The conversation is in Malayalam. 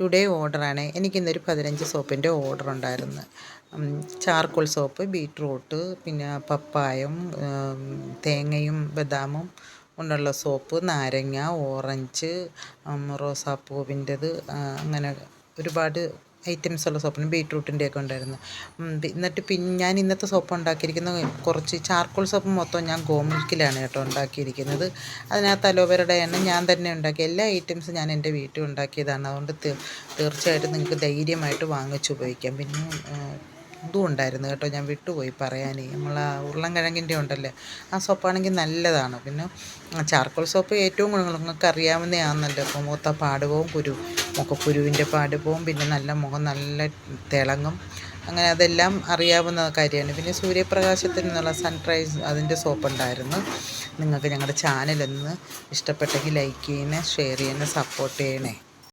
ടുഡേ ഓർഡറാണ്. എനിക്കിന്നൊരു 15 സോപ്പിൻ്റെ ഓർഡർ ഉണ്ടായിരുന്നു. ചാർക്കോൾ സോപ്പ്, ബീറ്റ്റൂട്ട്, പിന്നെ പപ്പായം, തേങ്ങയും ബദാമും കൊണ്ടുള്ള സോപ്പ്, നാരങ്ങ, ഓറഞ്ച്, റോസാപ്പൂവിൻ്റെത്, അങ്ങനെ ഒരുപാട് ഐറ്റംസ് ഉള്ള സോപ്പാണ്. ബീറ്റ്റൂട്ടിൻ്റെയൊക്കെ ഉണ്ടായിരുന്നു. എന്നിട്ട് ഞാൻ ഇന്നത്തെ സോപ്പ് ഉണ്ടാക്കിയിരിക്കുന്നത് കുറച്ച് ചാർക്കോൾ സോപ്പ് മൊത്തം ഞാൻ ഗോമിൽക്കിലാണ് കേട്ടോ ഉണ്ടാക്കിയിരിക്കുന്നത്. അതിനകത്ത് അലോവേരയുടെ എണ്ണ ഞാൻ തന്നെ ഉണ്ടാക്കി. എല്ലാ ഐറ്റംസും ഞാൻ എൻ്റെ വീട്ടിൽ ഉണ്ടാക്കിയതാണ്. അതുകൊണ്ട് തീർച്ചയായിട്ടും നിങ്ങൾക്ക് ധൈര്യമായിട്ട് വാങ്ങിച്ച് ഉപയോഗിക്കാം. പിന്നെ ഇതും ഉണ്ടായിരുന്നു കേട്ടോ, ഞാൻ വിട്ടുപോയി പറയാനേ. നമ്മൾ ആ ഉരുളൻകിഴങ്ങിൻ്റെ ഉണ്ടല്ലേ, ആ സോപ്പാണെങ്കിൽ നല്ലതാണ്. പിന്നെ ചാർക്കോൾ സോപ്പ് ഏറ്റവും നിങ്ങൾക്ക് അറിയാവുന്നതാണല്ലോ. ഇപ്പോൾ മുഖത്തെ പാടുപോവും, മുഖക്കുരുവിൻ്റെ പാടുപോവും, പിന്നെ മുഖം നല്ല തിളങ്ങും. അങ്ങനെ അതെല്ലാം അറിയാവുന്ന കാര്യമാണ്. പിന്നെ സൂര്യപ്രകാശത്തിൽ നിന്നുള്ള സൺറൈസ് അതിൻ്റെ സോപ്പ് ഉണ്ടായിരുന്നു. നിങ്ങൾക്ക് ഞങ്ങളുടെ ചാനലൊന്ന് ഇഷ്ടപ്പെട്ടെങ്കിൽ ലൈക്ക് ചെയ്യണേ, ഷെയർ ചെയ്യണേ, സപ്പോർട്ട് ചെയ്യണേ.